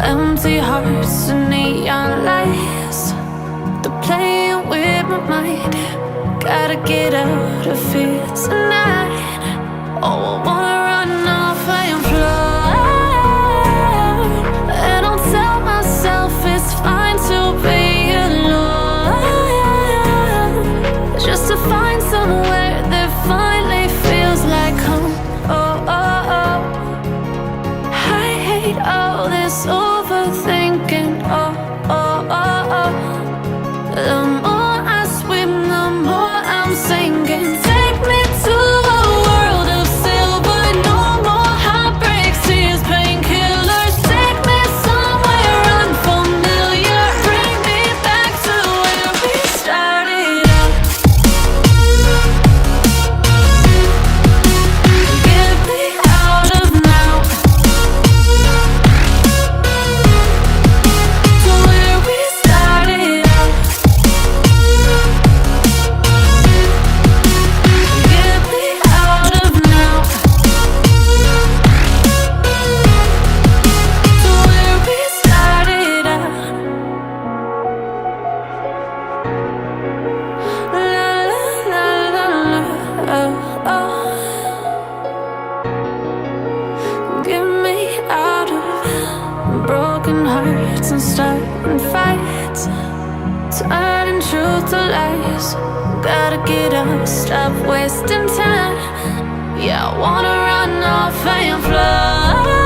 Empty hearts and neon lights, they're playing with my mind. Gotta get out of here tonight. Oh, I wanna run off and fly. And I'll tell myself it's fine to be alone, just to find somewhere that finally feels like home. Oh, oh, oh. I hate all this overthinking. Oh, oh, oh, oh. The more I swim, the more I'm sinking. Take me to a world of silver. No more heartbreaks, tears, painkillers. Take me somewhere unfamiliar. Bring me back to where we started out. Get me out of now, to where we started out. Get me out of now, to where we started out. La la la la la, oh, oh. Get me out of broken hearts and starting fights, turning truth to lies. Gotta get up, stop wasting time. Yeah, I wanna run off and fly.